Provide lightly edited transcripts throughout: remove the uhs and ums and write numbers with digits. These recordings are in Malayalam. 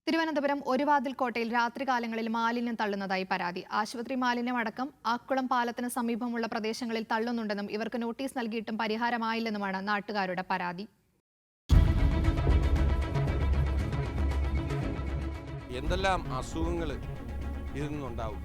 തിരുവനന്തപുരം ഒരുവാതിൽക്കോട്ടയിൽ രാത്രികാലങ്ങളിൽ മാലിന്യം തള്ളുന്നതായി പരാതി. ആശുപത്രി മാലിന്യം അടക്കം ആക്കുളം പാലത്തിന് സമീപമുള്ള പ്രദേശങ്ങളിൽ തള്ളുന്നുണ്ടെന്നും ഇവർക്ക് നോട്ടീസ് നൽകിയിട്ടും പരിഹാരമായില്ലെന്നുമാണ് നാട്ടുകാരുടെ പരാതി. എന്തെല്ലാം അസുഖങ്ങൾ ഇതിൽ നിന്നുണ്ടാവും.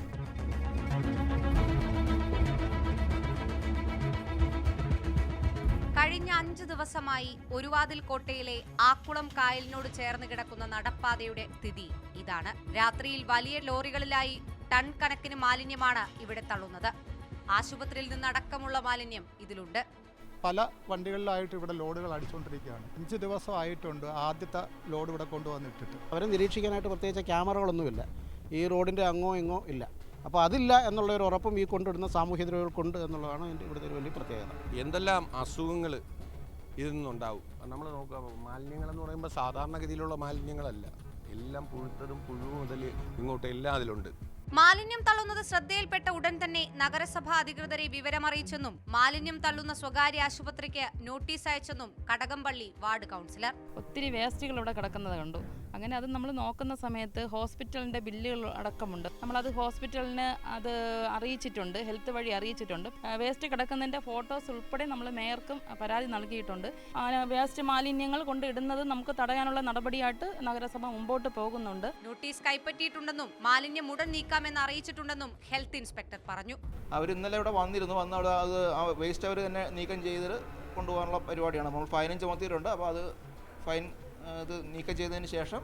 കഴിഞ്ഞ 5 ദിവസമായി ഒരുവാതിൽക്കോട്ടയിലെ ആക്കുളം കായലിനോട് ചേർന്ന് കിടക്കുന്ന നടപ്പാതയുടെ സ്ഥിതി ഇതാണ്. രാത്രിയിൽ വലിയ ലോറികളിലായി ടൺ കണക്കിന് മാലിന്യമാണ് ഇവിടെ തള്ളുന്നത്. ആശുപത്രിയിൽ നിന്നടക്കമുള്ള മാലിന്യം ഇതിലുണ്ട്. പല വണ്ടികളിലായിട്ട് ഇവിടെ ലോഡുകൾ അടിച്ചുകൊണ്ടിരിക്കുകയാണ്. 5 ദിവസമായിട്ടുണ്ട് ആദ്യത്തെ ലോഡ് ഇവിടെ കൊണ്ടുവന്നിട്ടിട്ട്. അവരെ നിരീക്ഷിക്കാനായിട്ട് പ്രത്യേകിച്ച് ക്യാമറകളൊന്നുമില്ല. ഈ റോഡിൻ്റെ അങ്ങോ ഇങ്ങോ ഇല്ല. അപ്പോൾ അതില്ല എന്നുള്ളൊരു ഉറപ്പും ഈ കൊണ്ടിടുന്ന സാമൂഹ്യ ദ്രോഹികൾക്കുണ്ട് എന്നുള്ളതാണ് ഇവിടുത്തെ ഒരു വലിയ പ്രത്യേകത. എന്തെല്ലാം അസുഖങ്ങൾ ഇതിൽ നിന്നുണ്ടാവും. നമ്മൾ നോക്കുക, മാലിന്യങ്ങളെന്ന് പറയുമ്പോൾ സാധാരണഗതിയിലുള്ള മാലിന്യങ്ങളല്ല, എല്ലാം പുഴുത്തതും പുഴു മുതൽ ഇങ്ങോട്ട് എല്ലാം അതിലുണ്ട്. മാലിന്യം തള്ളുന്നത് ശ്രദ്ധയിൽപ്പെട്ട ഉടൻ തന്നെ നഗരസഭാ അധികൃതരെ വിവരമറിയിച്ചെന്നും മാലിന്യം തള്ളുന്ന സ്വകാര്യ ആശുപത്രിക്ക് നോട്ടീസ് അയച്ചെന്നും കടകംപള്ളി വാർഡ് കൗൺസിലർ. ഒത്തിരി വേസ്റ്റുകൾ ഇവിടെ കിടക്കുന്നത് കണ്ടു. അങ്ങനെ അത് നമ്മൾ നോക്കുന്ന സമയത്ത് ഹോസ്പിറ്റലിൻ്റെ ബില്ലുകൾ അടക്കമുണ്ട്. നമ്മളത് ഹോസ്പിറ്റലിന് അത് അറിയിച്ചിട്ടുണ്ട്, ഹെൽത്ത് വഴി അറിയിച്ചിട്ടുണ്ട്. വേസ്റ്റ് കിടക്കുന്നതിൻ്റെ ഫോട്ടോസ് ഉൾപ്പെടെ നമ്മൾ മേയർക്കും പരാതി നൽകിയിട്ടുണ്ട്. വേസ്റ്റ് മാലിന്യങ്ങൾ കൊണ്ട് ഇടുന്നത് നമുക്ക് തടയാനുള്ള നടപടിയായിട്ട് നഗരസഭ മുമ്പോട്ട് പോകുന്നുണ്ട്. നോട്ടീസ് കൈപ്പറ്റിയിട്ടുണ്ടെന്നും മാലിന്യം ഉടൻ നീക്കാമെന്ന് അറിയിച്ചിട്ടുണ്ടെന്നും ഹെൽത്ത് ഇൻസ്പെക്ടർ പറഞ്ഞു. അവർ ഇന്നലെ ഇവിടെ വന്നിരുന്നു. അവിടെ അത് വേസ്റ്റ് അവർ തന്നെ നീക്കം ചെയ്ത് കൊണ്ടുപോകാനുള്ള പരിപാടിയാണ്. നമ്മൾ ഫൈനും ചുമത്തിയിട്ടുണ്ട്. അപ്പോൾ അത് ഫൈൻ ഇത് നീക്കം ചെയ്തതിന് ശേഷം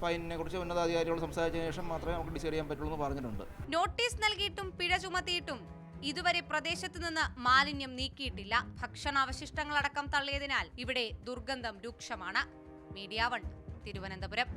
ഫൈനിനെ കുറിച്ച് ഉന്നതാധികാരികളോട് സംസാരിച്ചതിന് ശേഷം മാത്രമേ നമുക്ക് ഡിസൈഡ് ചെയ്യാൻ പറ്റുള്ളൂ എന്ന് പറഞ്ഞിട്ടുണ്ട്. നോട്ടീസ് നൽകിയിട്ടും പിഴ ചുമത്തിയിട്ടും ഇതുവരെ പ്രദേശത്ത് നിന്ന് മാലിന്യം നീക്കിയിട്ടില്ല. ഭക്ഷണാവശിഷ്ടങ്ങളടക്കം തള്ളിയതിനാൽ ഇവിടെ ദുർഗന്ധം രൂക്ഷമാണ്. മീഡിയ 1 തിരുവനന്തപുരം.